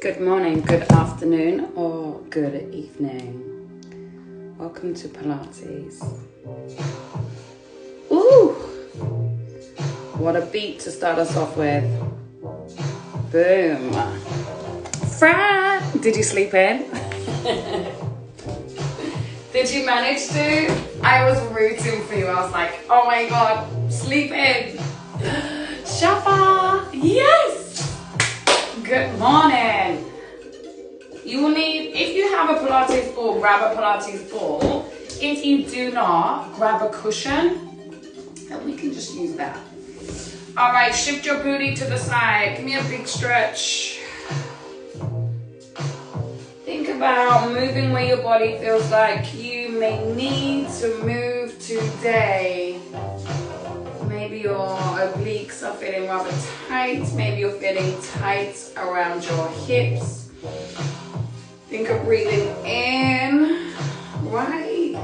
Good morning, good afternoon, or good evening. Welcome to Pilates. Ooh! What a beat to start us off with. Boom. Fran! Did you sleep in? Did you manage to? I was rooting for you. I was like, oh my god, sleep in. Shafa! Yes! Good morning. You will need, if you have a Pilates ball, grab a Pilates ball. If you do not, grab a cushion and we can just use that. All right, shift your booty to the side. Give me a big stretch. Think about moving where your body feels like you may need to move today. Maybe your obliques are feeling rather tight. Maybe you're feeling tight around your hips. Think of breathing in right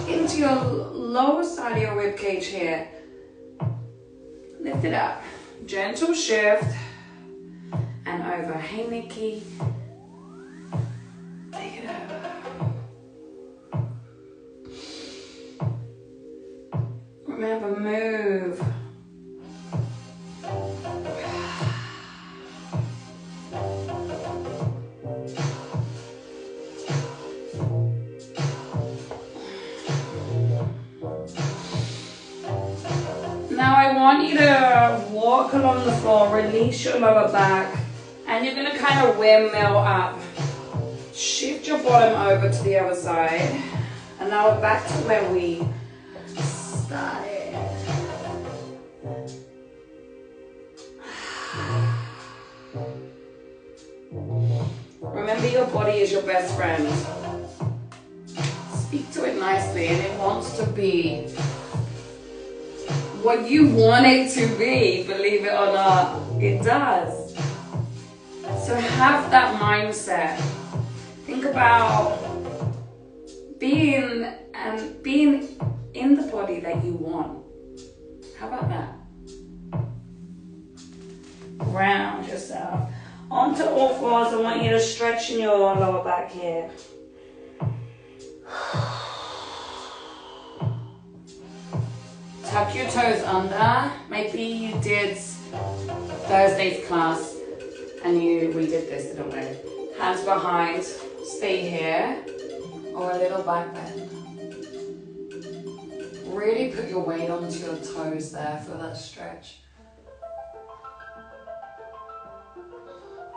into your lower side of your rib cage here. Lift it up. Gentle shift and over. Hey, Nikki. Take it over. Remember, move. Now I want you to walk along the floor, release your lower back, and you're going to kind of windmill up. Shift your bottom over to the other side, and now we're back to where we started. Remember, your body is your best friend. Speak to it nicely, and it wants to be what you want it to be, believe it or not. It does. So have that mindset. Think about being in the body that you want. How about that? Ground yourself. Onto all fours. I want you to stretch in your lower back here. Tuck your toes under. Maybe you did Thursday's class and we did this, didn't we? Hands behind, stay here, or a little back bend. Really put your weight onto your toes there for that stretch.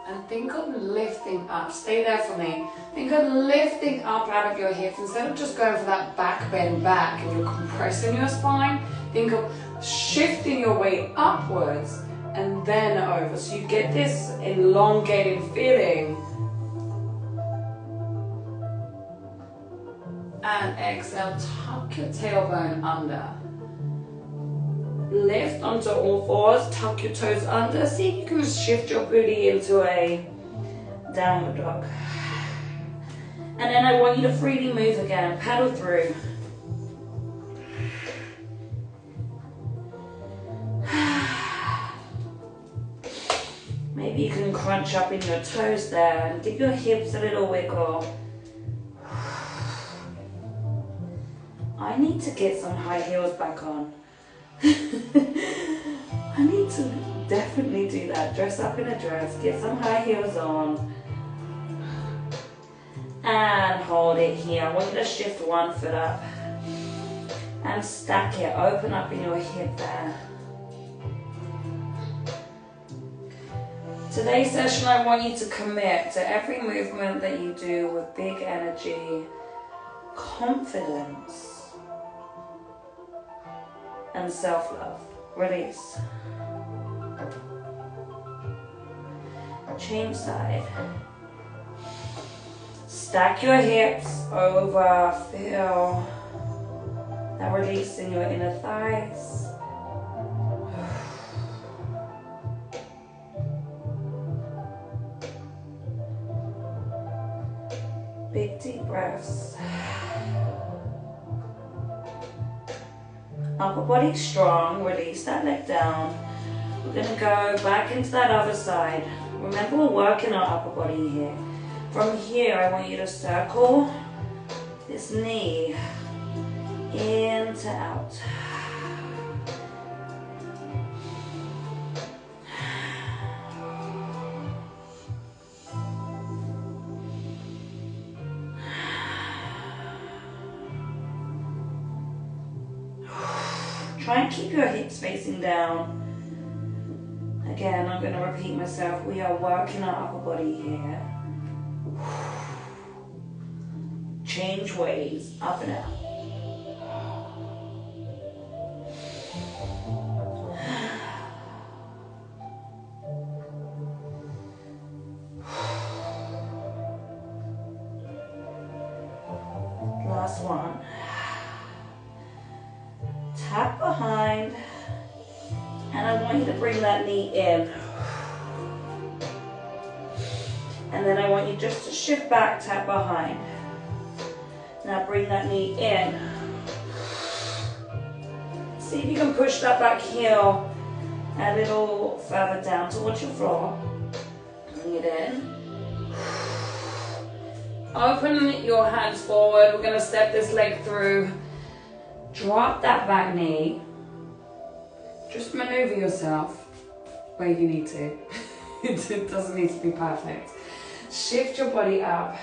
And think of lifting up. Stay there for me. Think of lifting up out of your hips instead of just going for that back bend back and you're compressing your spine. Think of shifting your weight upwards and then over. So you get this elongated feeling. And exhale, tuck your tailbone under. Lift onto all fours, tuck your toes under. See if you can shift your booty into a downward dog. And then I want you to freely move again, paddle through. Maybe you can crunch up in your toes there and give your hips a little wiggle. I need to get some high heels back on. I need to definitely do that. Dress up in a dress, get some high heels on, and hold it here. I want you to shift one foot up and stack it. Open up in your hip there. Today's session, I want you to commit to every movement that you do with big energy, confidence, and self-love. Release. Change side. Stack your hips over. Feel that release in your inner thighs. Big deep breaths. Upper body strong, release that leg down. We're going to go back into that other side. Remember, we're working our upper body here. From here, I want you to circle this knee in to out. Try and keep your hips facing down. Again, I'm going to repeat myself. We are working our upper body here. Change ways, up and out. Last one. Tap behind, and I want you to bring that knee in. And then I want you just to shift back, tap behind. Now bring that knee in. See if you can push that back heel a little further down towards your floor. Bring it in. Open your hands forward. We're going to step this leg through. Drop that back knee. Just maneuver yourself where you need to. It doesn't need to be perfect. Shift your body up.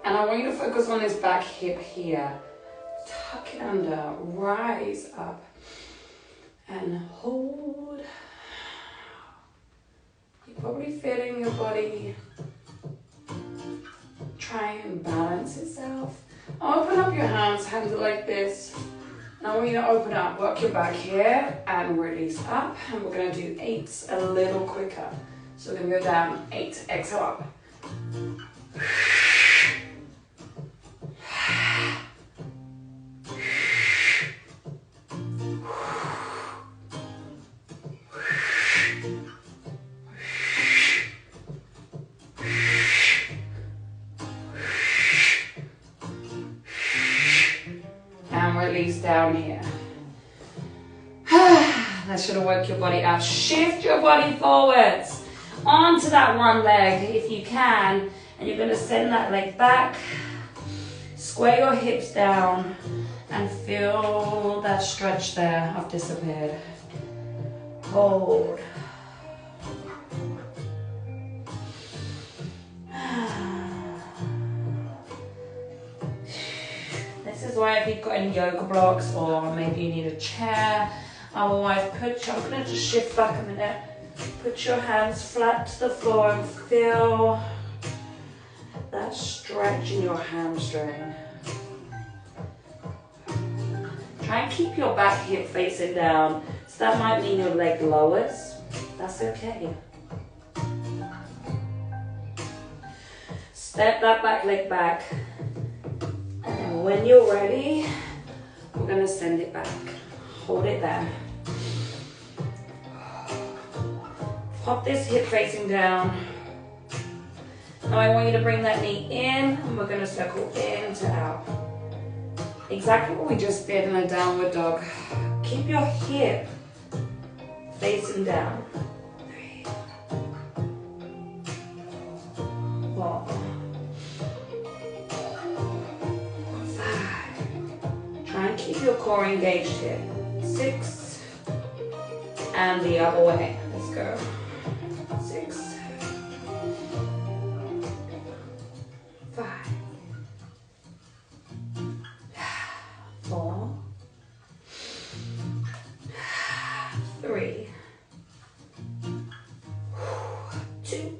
And I want you to focus on this back hip here. Tuck it under. Rise up. And hold. You're probably feeling your body try and balance itself. Open up your hands. Hands are like this. Now we're going to open up, work your back here, and release up. And we're going to do 8s a little quicker. So we're going to go down, 8, exhale up. Release down here. That should have worked your body out. Shift your body forwards onto that one leg if you can, and you're going to send that leg back. Square your hips down and feel that stretch there. I've disappeared. Hold. This is why if you've got any yoga blocks or maybe you need a chair, otherwise I'm going to just shift back a minute. Put your hands flat to the floor and feel that stretch in your hamstring. Try and keep your back hip facing down. So that might mean your leg lowers. That's okay. Step that back leg back. And when you're ready, we're going to send it back. Hold it there. Pop this hip facing down. Now I want you to bring that knee in, and we're going to circle in to out. Exactly what we just did in a downward dog. Keep your hip facing down. 3, 4, 5. Try and keep your core engaged here. 6. And the other way. Let's go. 6. 5. 4. 3. 2.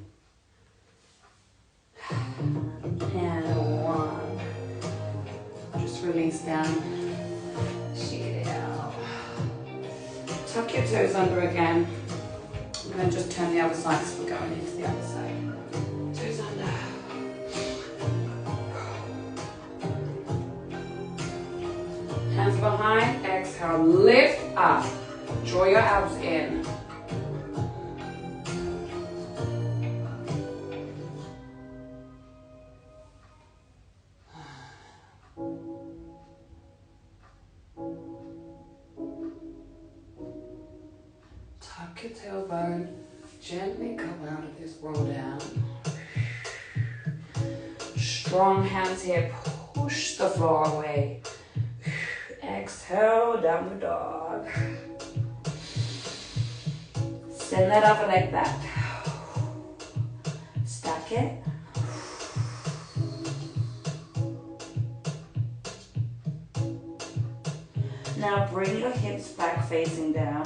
And 1. Just release down. Shake it out. Tuck your toes under again. I'm going to just turn the other side so we're going into the other side. Toes under. Hands behind, exhale, lift up. Draw your abs in. Tuck your tailbone. Gently come out of this roll down. Strong hands here. Push the floor away. Exhale, downward dog. Send that upper leg back. Stack it. Now bring your hips back facing down.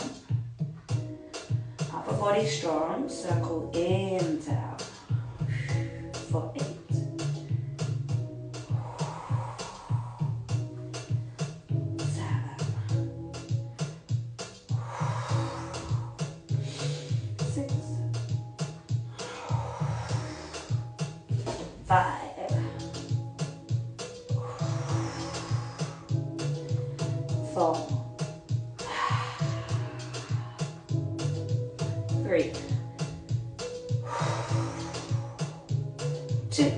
Upper body strong. Circle in, down. For 8. 5, 4, 3, 2.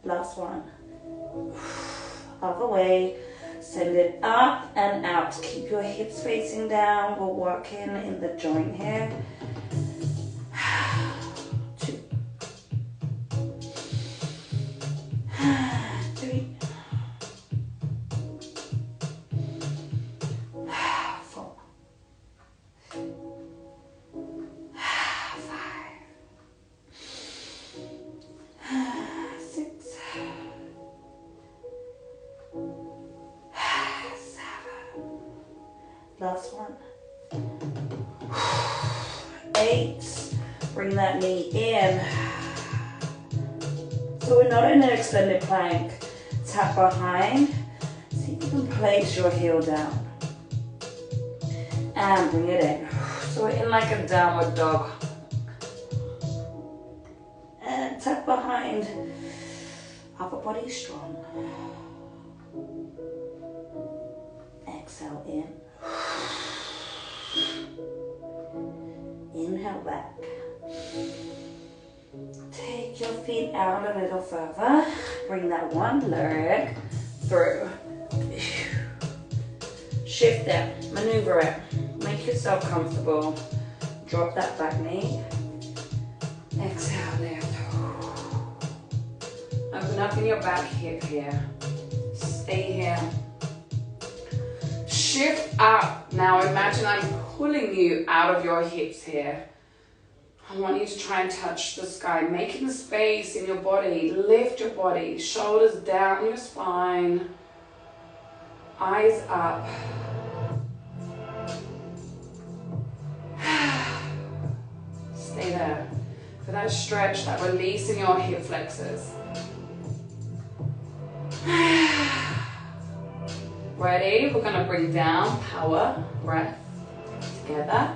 Last one. Other way. Send it up and out. Keep your hips facing down. We're working in the joint here. 2, 3, 4, 5, 6, 7. Last one. 8. Bring that knee in. So we're not in an extended plank. Tap behind. See if you can place your heel down. And bring it in. So we're in like a downward dog. And tap behind. Upper body strong. Exhale in. Inhale back. Take your feet out a little further. Bring that one leg through. Shift it. Maneuver it. Make yourself comfortable. Drop that back knee. Exhale, lift. Open up in your back hip here. Stay here. Shift up. Now imagine I'm pulling you out of your hips here. I want you to try and touch the sky, making the space in your body. Lift your body, shoulders down your spine, eyes up. Stay there for that stretch, that release in your hip flexors. Ready? We're gonna bring down, power, breath, together.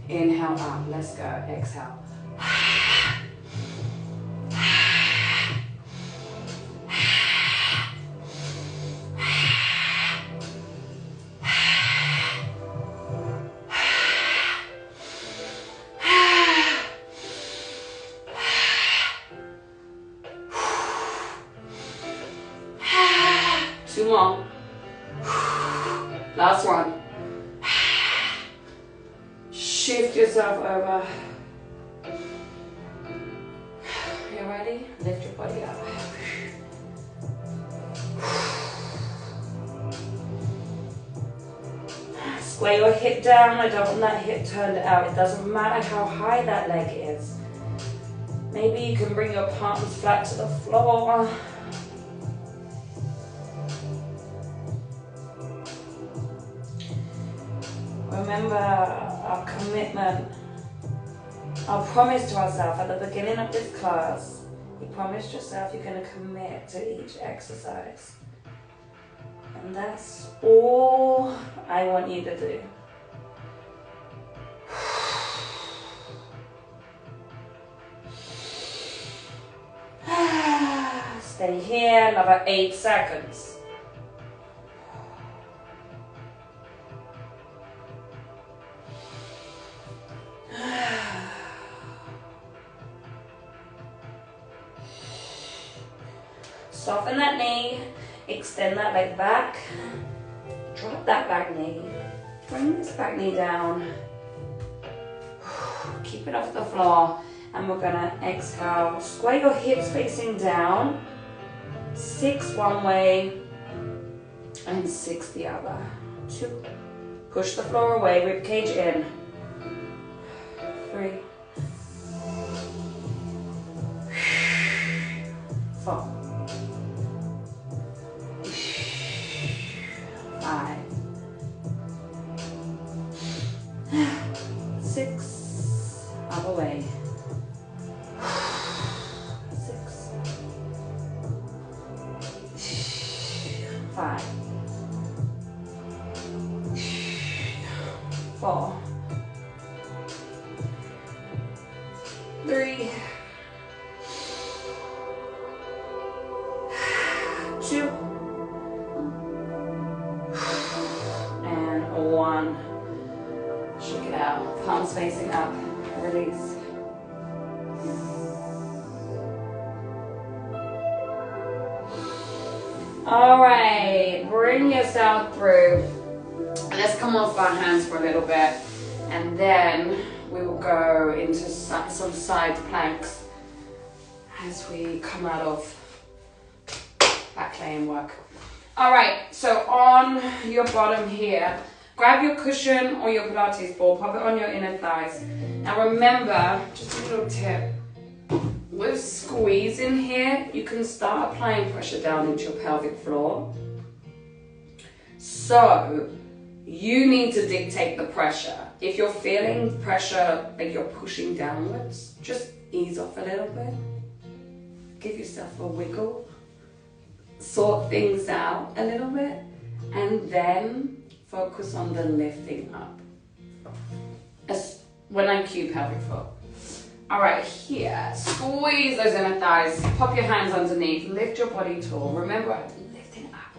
Inhale up, let's go, exhale. 2 more. Last one. Shift yourself over. You ready? Lift your body up. Square your hip down. I don't want that hip turned out. It doesn't matter how high that leg is. Maybe you can bring your palms flat to the floor. Remember our commitment, our promise to ourselves at the beginning of this class. You promised yourself you're going to commit to each exercise. And that's all I want you to do. Stay here, another 8 seconds. Soften that knee, extend that leg back, drop that back knee, Bring this back knee down. Keep it off the floor. And we're gonna exhale. Square your hips facing down. 6 one way and 6 the other. 2. Push the floor away, rib cage in. 3. 4. 5. 6. Other way. 6. 5. 4. 3. 2. And 1. Shake it out. Palms facing up. Release. All right, bring yourself through. Let's come off our hands for a little bit, and then we will go into some side planks as we come out of back laying work. All right, so on your bottom here, grab your cushion or your Pilates ball, pop it on your inner thighs. Now remember, just a little tip, with squeeze in here, you can start applying pressure down into your pelvic floor. So you need to dictate the pressure. If you're feeling pressure, like you're pushing downwards, just ease off a little bit. Give yourself a wiggle. Sort things out a little bit. And then focus on the lifting up. When I cue pelvic floor. All right, here, squeeze those inner thighs, pop your hands underneath, lift your body tall. Remember, lifting up.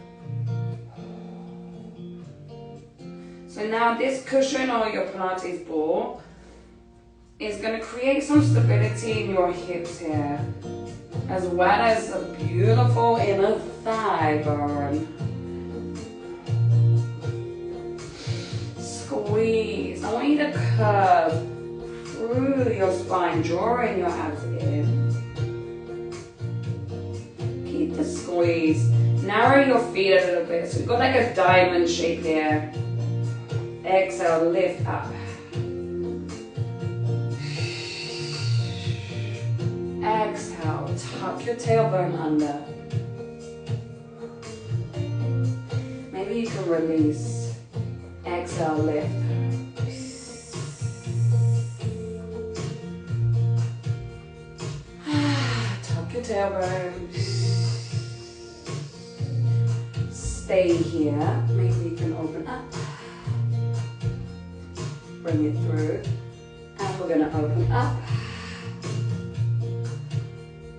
So now this cushion or your Pilates ball is gonna create some stability in your hips here, as well as a beautiful inner thigh burn. Squeeze, I want you to curve through your spine, drawing your abs in. Keep the squeeze. Narrow your feet a little bit. So we've got like a diamond shape here. Exhale, lift up. Exhale, tuck your tailbone under. Maybe you can release. Exhale, lift. Tailbone. Stay here. Maybe you can open up. Bring it through. And we're going to open up.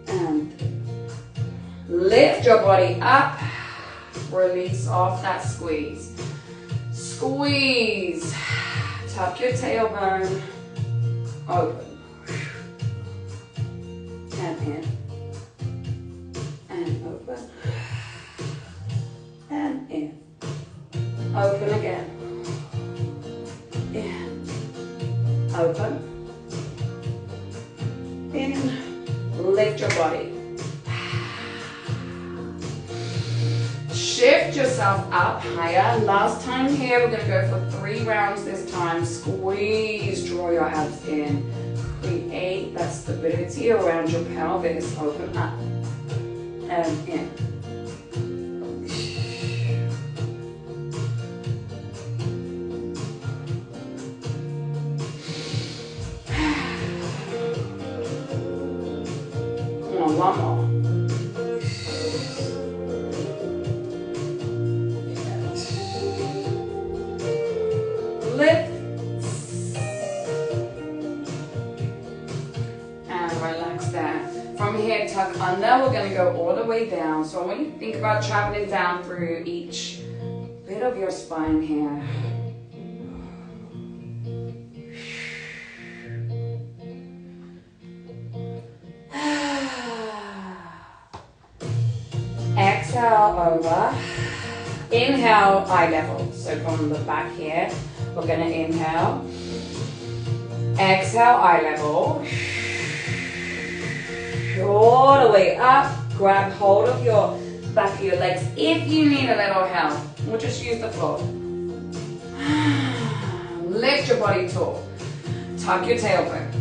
And lift your body up. Release off that squeeze. Squeeze. Tuck your tailbone. Open. And in. And open, and in, open again, in, open, in, lift your body, shift yourself up higher. Last time here, we're going to go for 3 rounds this time. Squeeze, draw your abs in, create that stability around your pelvis, open up. And in. Come on, one more. Lift. And relax there. From here, tuck under. We're going to go all the way down. So I want you to think about traveling down through each bit of your spine here. Exhale over. Inhale, eye level. So from the back here, We're gonna inhale. Exhale, eye level. All the way up. Grab hold of your back of your legs. If you need a little help, we'll just use the floor. Lift your body tall. Tuck your tailbone.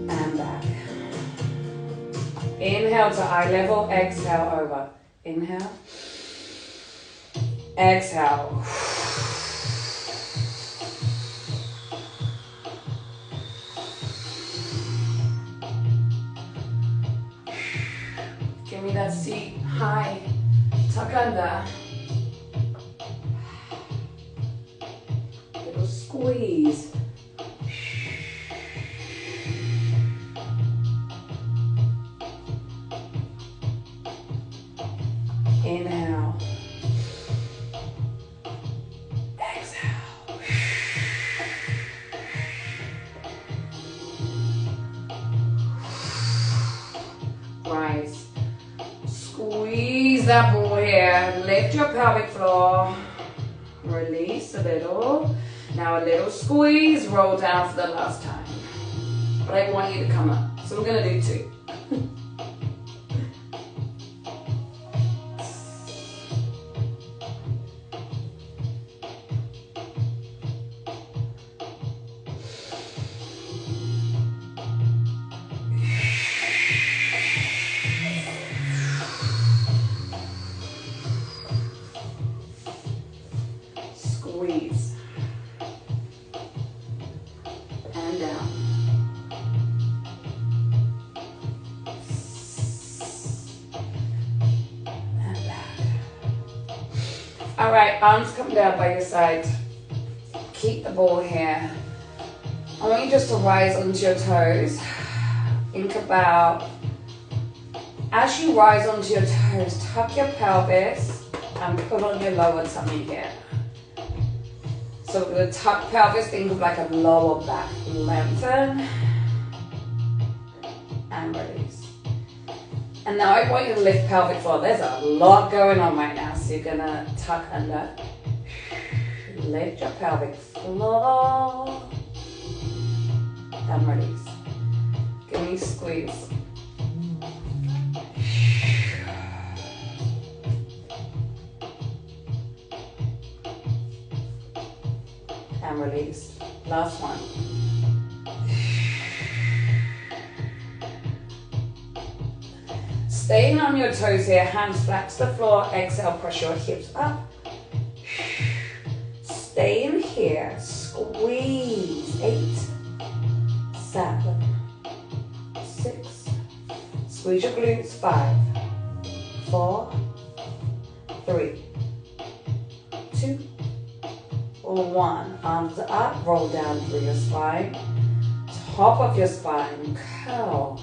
And back. Inhale to eye level, exhale over. Inhale. Exhale. Give me that seat high. Tuck under. Little squeeze. Inhale. Exhale. Rise. Squeeze that ball here. Lift your pelvic floor. Release a little. Now a little squeeze. Roll down for the last time. But I want you to come up. So we're going to do 2. Squeeze. And down. And back. All right, arms come down by your side. Keep the ball here. I want you just to rise onto your toes. Think about, as you rise onto your toes, tuck your pelvis and put on your lower tummy here. So we're going to tuck pelvis, think of like a lower back. Lengthen and release. And now I want you to lift pelvic floor. There's a lot going on right now. So you're going to tuck under. Lift your pelvic floor. And release. Give me a squeeze. And release. Last one. Staying on your toes here, hands flat to the floor, exhale, push your hips up. Stay in here, squeeze. 8, 7, 6. Squeeze your glutes. 5, 4, 3, 2, 1. Arms up, roll down through your spine. Top of your spine, curl.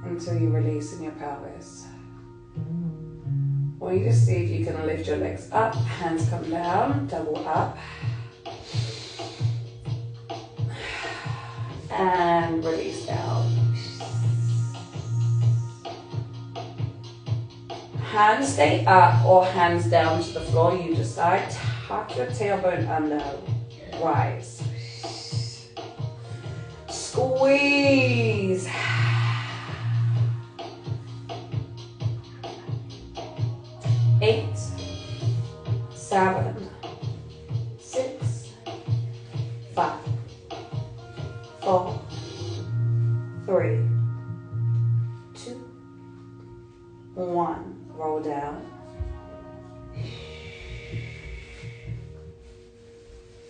Until you release in your pelvis. I want you to see if you can lift your legs up, hands come down, double up. And release down. Hands stay up or hands down to the floor, you decide. Tuck your tailbone under, rise. Squeeze. 8, 7, 6, 5, 4, 3, 2, 1. Roll down.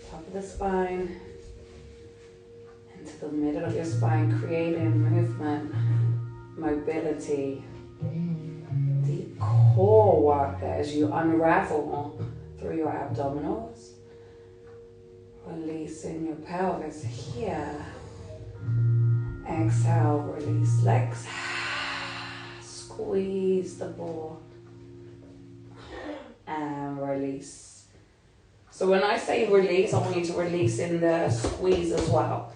Top of the spine into the middle of your spine, creating movement, mobility. Deep core work there as you unravel through your abdominals. Releasing your pelvis here. Exhale, release legs. Squeeze the ball. And release. release. So when I say release, I want you to release in the squeeze as well.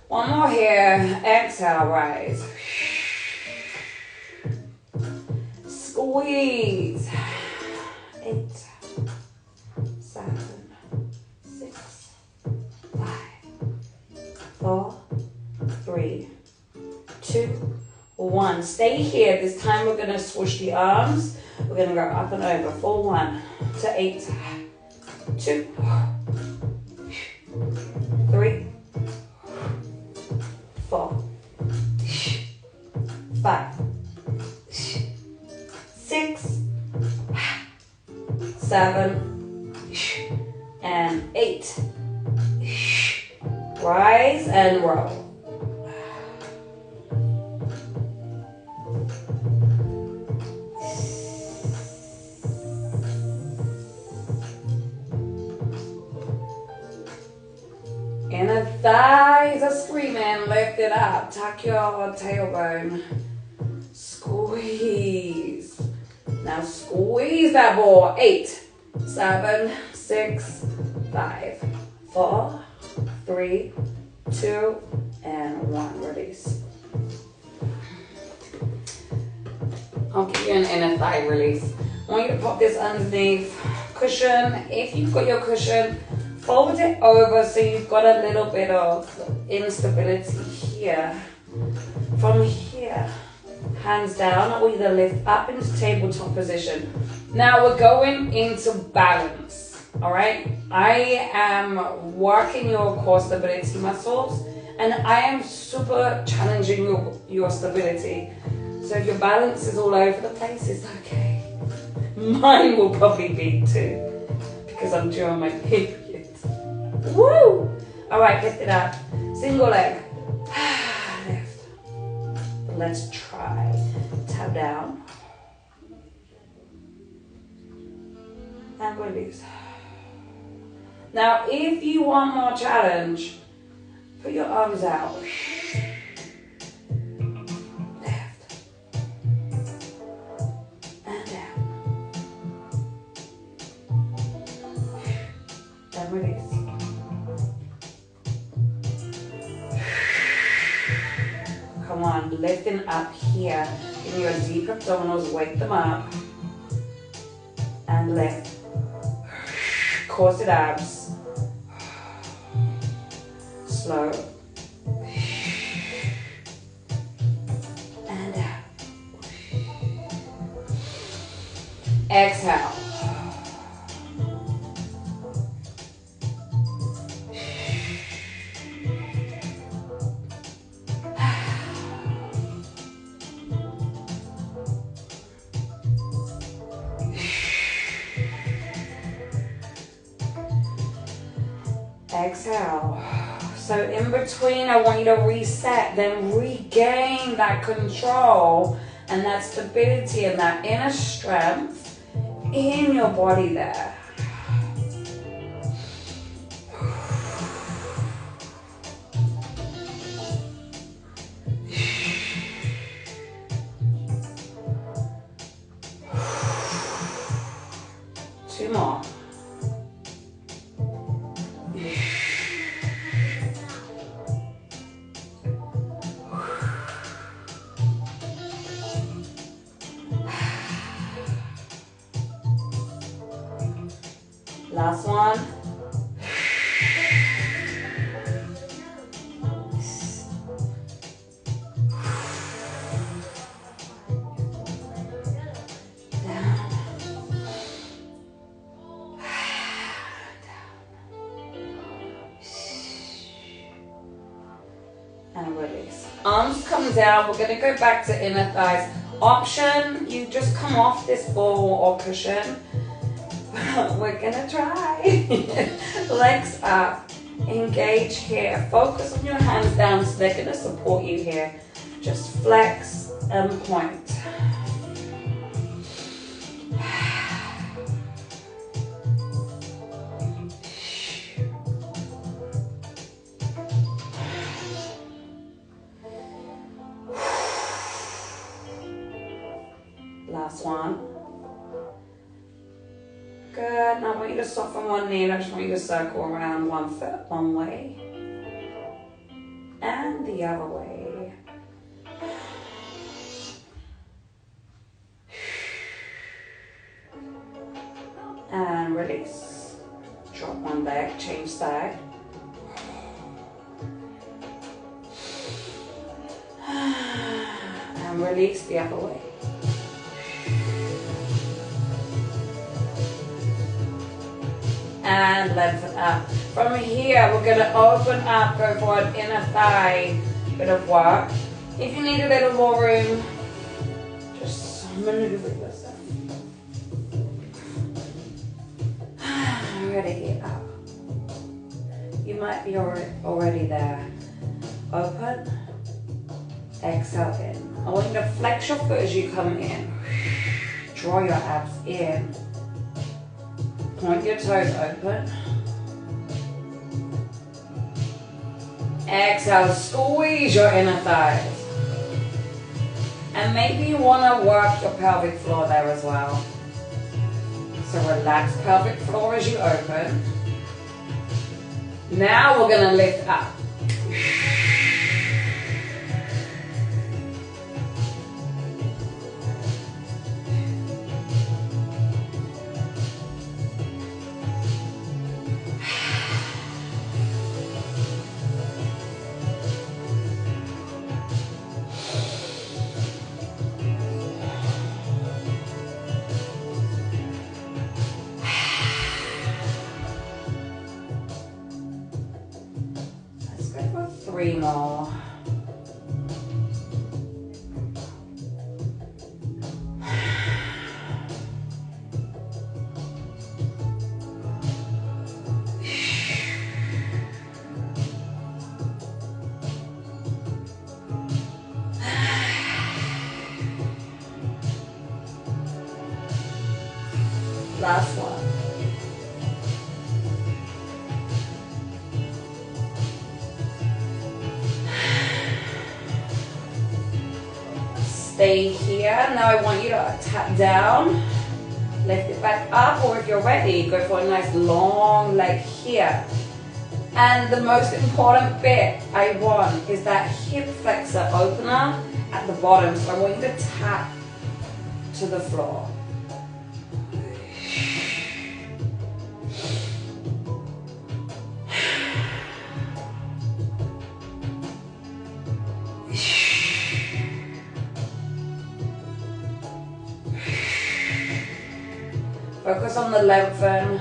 One more here. Exhale, rise. Squeeze. 8, 7, 6, 5, 4, 3, 2, 1. Stay here. This time we're going to swoosh the arms. We're going to go up and over. 4, 1 to 8, 2, 3, 4, 5, 6, 7, and 8. Rise and roll. Inner thighs are screaming. Lift it up. Tuck your tailbone. Squeeze. Now squeeze that ball. 8, 7, 6, 5, 4, 3, 2, and 1. Release. I'll give you an inner thigh release. I want you to pop this underneath cushion. If you've got your cushion, fold it over so you've got a little bit of instability here. From here, hands down, I want you to lift up into tabletop position. Now we're going into balance, all right? I am working your core stability muscles, and I am super challenging your stability. So if your balance is all over the place, it's okay. Mine will probably be too, because I'm due on my period. Woo! All right, lift it up. Single leg. Lift. Let's try. Tap down. And release. Now, if you want more challenge, put your arms out. Left. And down. And release. Come on, lifting up here. Give me your deep abdominals, wake them up. And lift. Corset abs. Slow. And out. Exhale. Exhale. So in between, I want you to reset, then regain that control and that stability and that inner strength in your body there. Two more. Last one. Down. And release. Arms come down. We're going to go back to inner thighs. Option, you just come off this ball or cushion. We're gonna try. Legs up. Engage here. Focus on your hands down so they're gonna support you here. Just flex and point. Last one. Good. Now want you to soften one knee, and I just want you to circle around one foot, one way, and the other way. And release. Drop one leg, change side. And release the other way. And lengthen up. From here, we're going to open up, go for an inner thigh bit of work. If you need a little more room, just maneuver yourself. Ready, up. You might be already there. Open, exhale in. I want you to flex your foot as you come in. Draw your abs in. Point your toes open. Exhale, squeeze your inner thighs. And maybe you want to work your pelvic floor there as well. So relax pelvic floor as you open. Now we're going to lift up. Three more. Last one. Stay here. Now I want you to tap down, lift it back up, or if you're ready, go for a nice long leg here. And the most important bit I want is that hip flexor opener at the bottom. So I want you to tap to the floor. Focus on the lengthen.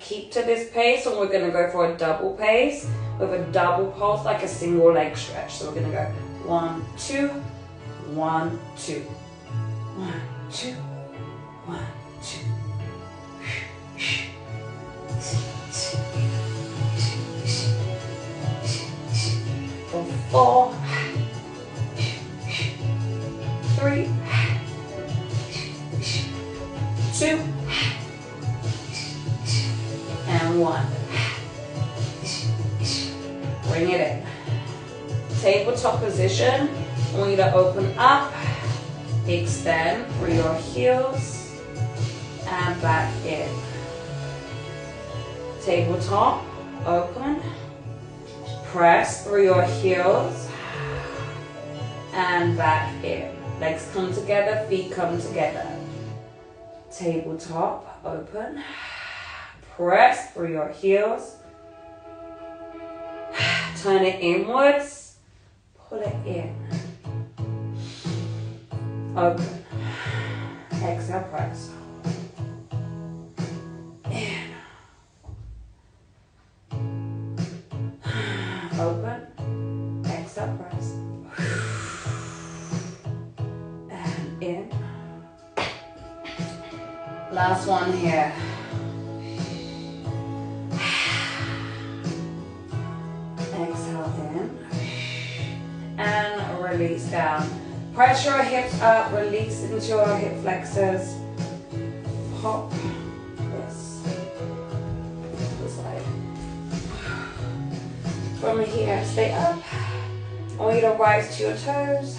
Keep to this pace, and we're going to go for a double pace with a double pulse, like a single leg stretch. So we're going to go 1, 2, 1, 2, 1, 2, 1, 2. For 4, 3, 2, and 1. Bring it in. Tabletop position. I want you to open up, extend through your heels, and back in. Tabletop, open, press through your heels, and back in. Legs come together, feet come together. Tabletop, open. Press through your heels. Turn it inwards. Pull it in. Open. Exhale, press. In. Open. Exhale, press. In. Last one here. Exhale in. And release down. Press your hips up, release into your hip flexors. Pop this. This side. From here, stay up. I want you to rise to your toes.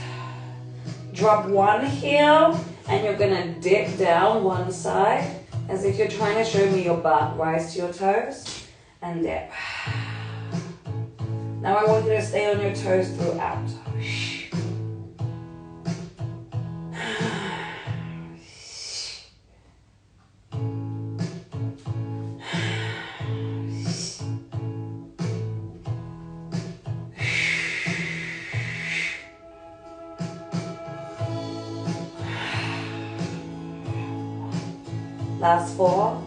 Drop one heel And you're gonna dip down one side as if you're trying to show me your butt. Rise to your toes and dip. Now I want you to stay on your toes throughout. Last 4.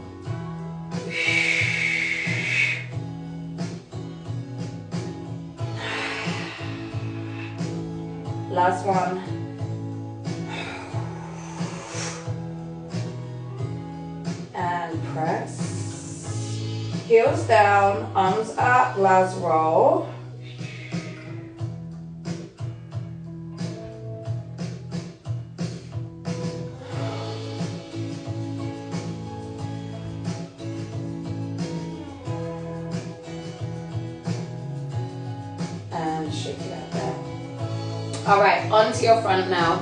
Last one. And press. Heels down, arms up, last roll. Alright, onto your front now.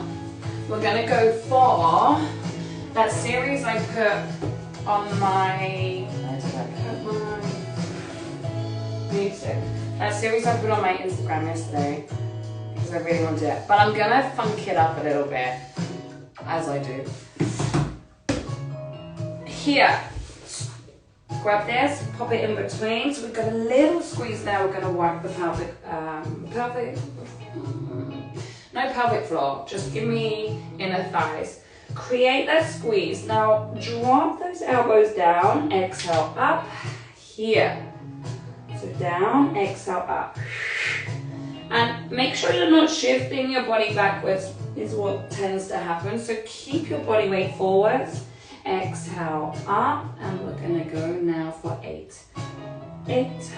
We're gonna go for that series I put on my, where did I put my music? That series I put on my Instagram yesterday because I really want to do it. But I'm gonna funk it up a little bit, as I do. Here, grab this, pop it in between. So we've got a little squeeze there. We're gonna work the no pelvic floor, just give me inner thighs. Create that squeeze. Now drop those elbows down, exhale up, here. So down, exhale up. And make sure you're not shifting your body backwards, is what tends to happen. So keep your body weight forwards. Exhale up, and we're gonna go now for 8. 8.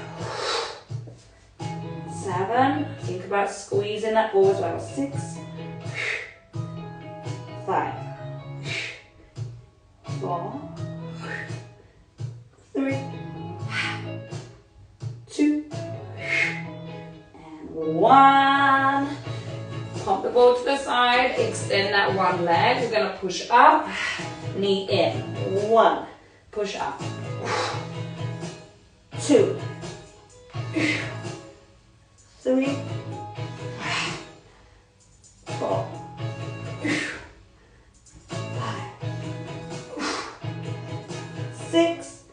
7, think about squeezing that ball as well. 6, 5, 4, 3, 2, and 1. Pop the ball to the side, extend that one leg. We're gonna push up, knee in. 1, push up. 2, 3, 4, 5, 6,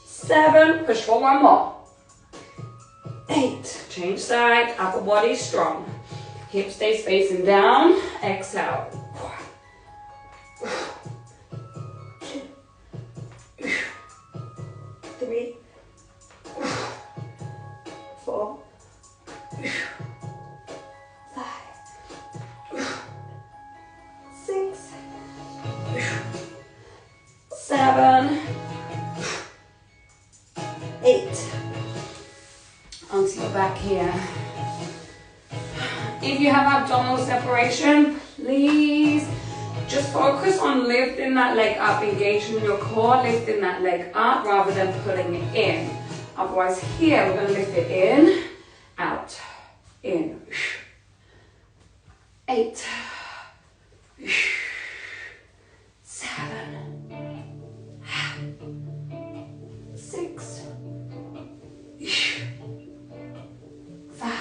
7, push for one more. 8, change side, upper body strong. Hip stays facing down, exhale. 2, 3, 4, 5, 6, 7, 8. Onto your back here. If you have abdominal separation, please just focus on lifting that leg up, engaging your core, lifting that leg up rather than pulling it in. Otherwise here, we're going to lift it in, out, in. 8, 7, 6, 5,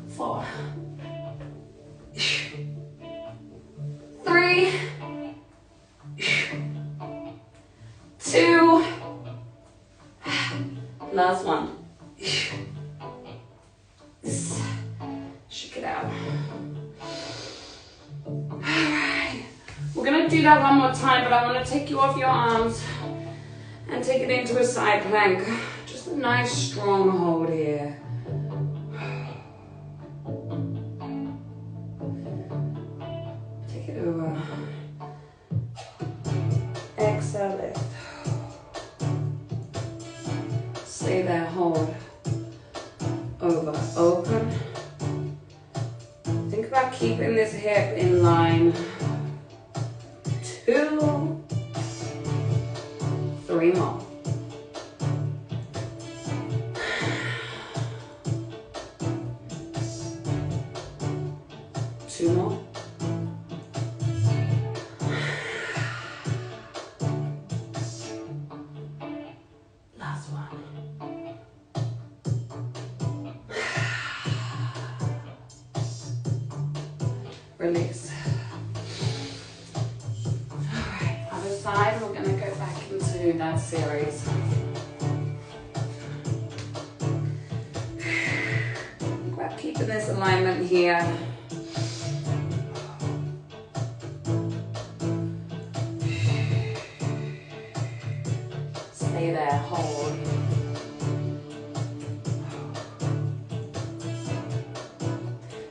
4, 3, 2, last one. Shake it out. Alright, we're gonna do that one more time, but I want to take you off your arms and take it into a side plank. Just a nice strong hold here. Take it over. Exhale, lift. Stay there, hold. Over, open. Think about keeping this hip in line. 2, 3 more. release. Alright, other side, we're gonna go back into that series. We're keeping this alignment here. Stay there, hold.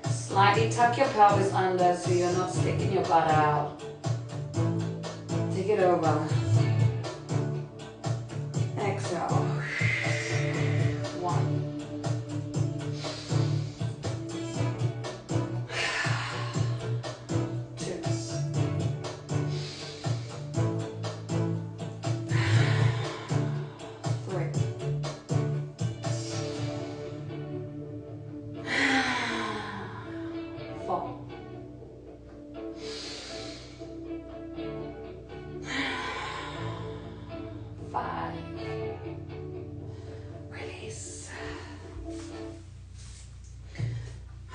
Slightly tuck your pelvis under so you're not sticking your butt out. Take it over. Exhale. 1. 2. 3. 4. 5. Release.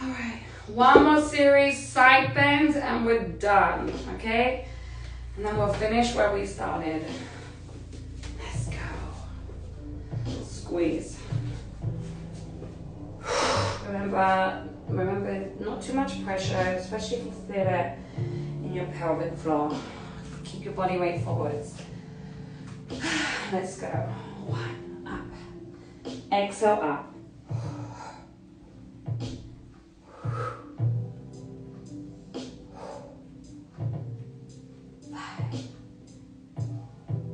All right, one more series, side bends, and we're done, okay? And then we'll finish where we started. Let's go. Squeeze. Remember, not too much pressure, especially if you feel it in your pelvic floor. Keep your body weight forwards. Let's go. 1, up. Exhale, up. 5,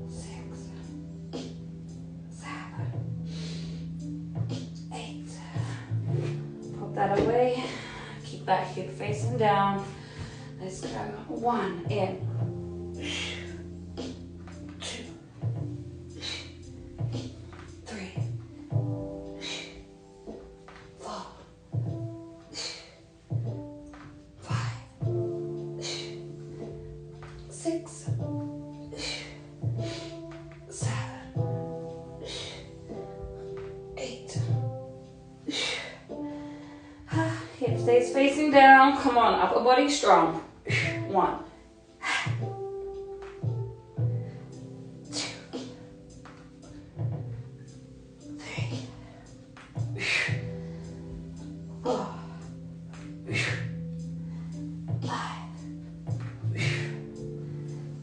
6, 7, 8. Pop that away. Keep that hip facing down. Let's go. 1, in. 2, 3, 4, 5, 6, 7, 8. Hip stays facing down. Come on, upper body strong. 1, 2, 3, 4, 5,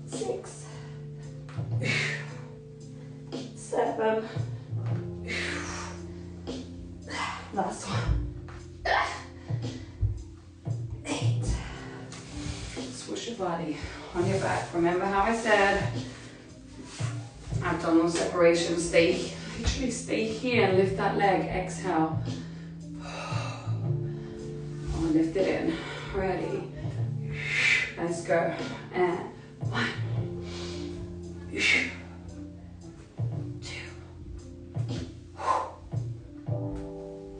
6, 7. Last one. 8. Swoosh your body on your back. Remember how I said abdominal separation. Literally stay here and lift that leg. Exhale. Oh, lift it in. Ready. Let's go. And 1, 2, 3, 4,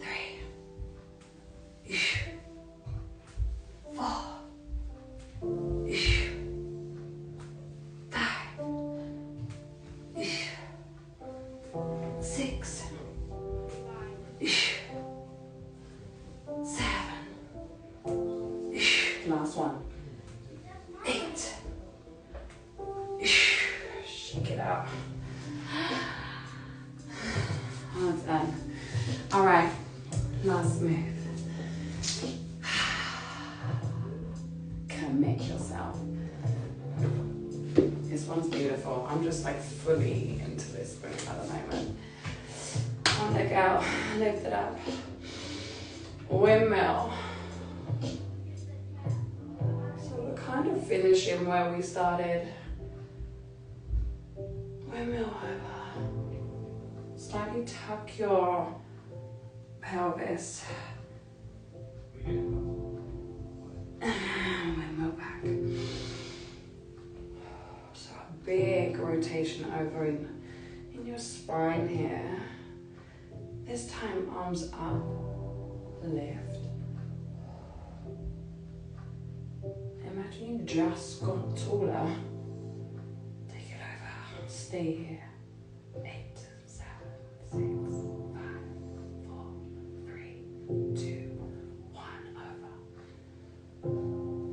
5, 6, 7. Last one. 8. Shake it out. Oh, it's done. All right, last move. Commit yourself. This one's beautiful. I'm just like fully into this thing at the moment. One leg out, lift it up. Windmill. So we're kind of finishing where we started. Windmill over. Slightly tuck your pelvis. Windmill back. So a big rotation over in your spine here. This time arms up, lift. Imagine you just got taller. Take it over. Stay here. 8, 7, 6, 5, 4, 3, 2, 1. Over.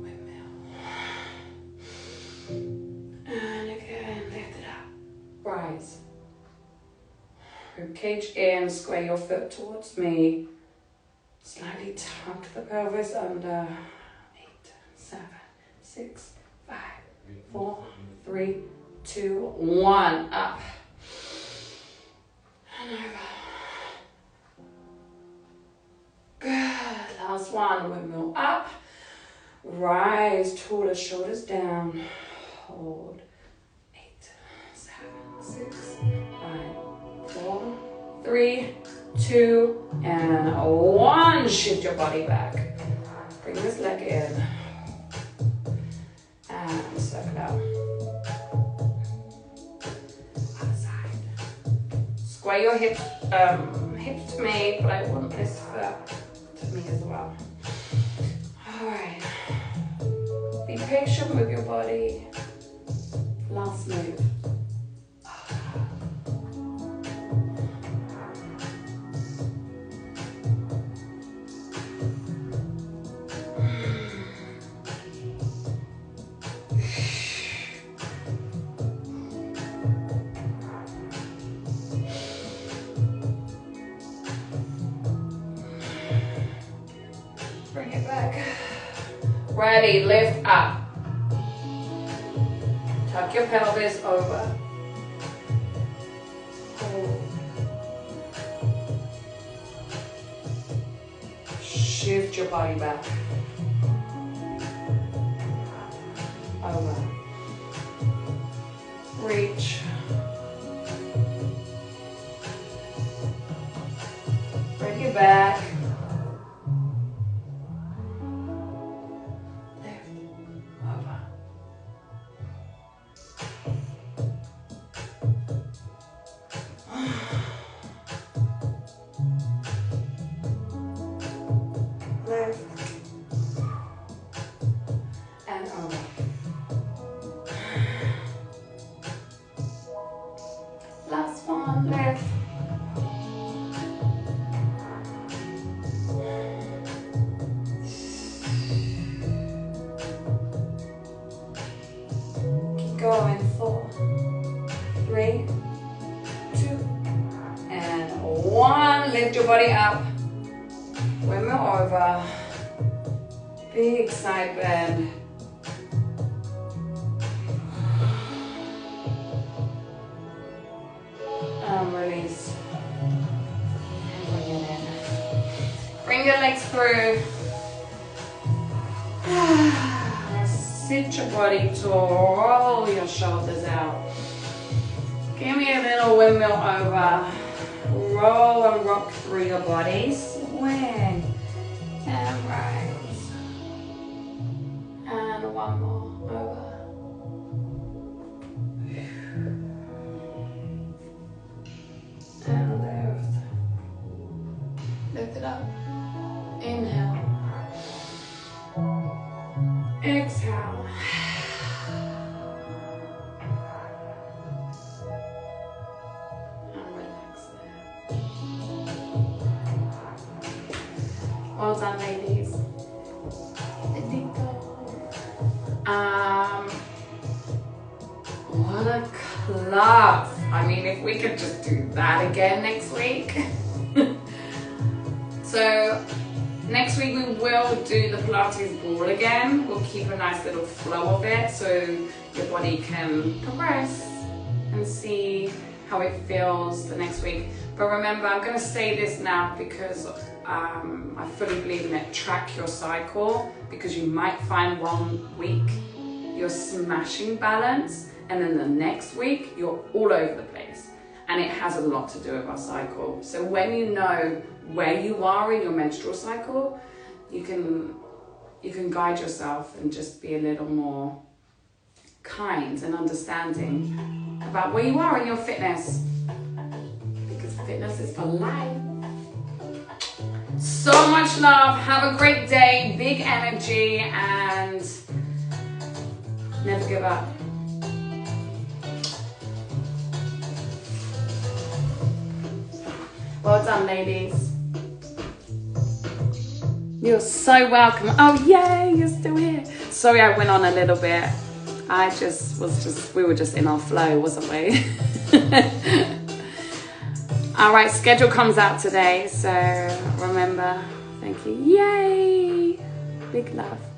Ribcage in, square your foot towards me. Slightly tuck the pelvis under. 8, 7, 6, 5, 4, 3, 2, 1. Up. And over. Good. Last one. Windmill up. Rise. Taller shoulders down. Hold. 8, 7, 6, 5, 4, 3, 2, and 1. Shift your body back. Bring this leg in. And circle out. Other side. Square your hips to me, but I want this foot to me as well. Alright. Be patient with your body. Last move. Bring it back. Ready, lift up. Tuck your pelvis over. Hold. Shift your body back. Over. Reach. Bring it back. Last one, lift. Keep going, 4, 3, 2, and 1. Lift your body up. Windmill over. Big side bend. Release. And bring it in. Bring your legs through. Sit your body tall. Roll your shoulders out. Give me a little windmill over. Roll and rock through your body. Swing. And rise. And one more over. And lift. Lift it up. Inhale. Exhale. And relax there. Well done, ladies. What a class. I mean, if we could just do that again next week. So next week we will do the Pilates ball again. We'll keep a nice little flow of it so your body can progress and see how it feels the next week. But remember, I'm going to say this now because I fully believe in it. Track your cycle, because you might find 1 week you're smashing balance and then the next week you're all over the place. And it has a lot to do with our cycle. So when you know where you are in your menstrual cycle, you can guide yourself and just be a little more kind and understanding about where you are in your fitness. Because fitness is for life. So much love. Have a great day. Big energy and never give up. Well done, ladies. You're so welcome. Oh, yay, you're still here. Sorry I went on a little bit. We were just in our flow, wasn't we? All right, schedule comes out today, so remember. Thank you. Yay! Big love.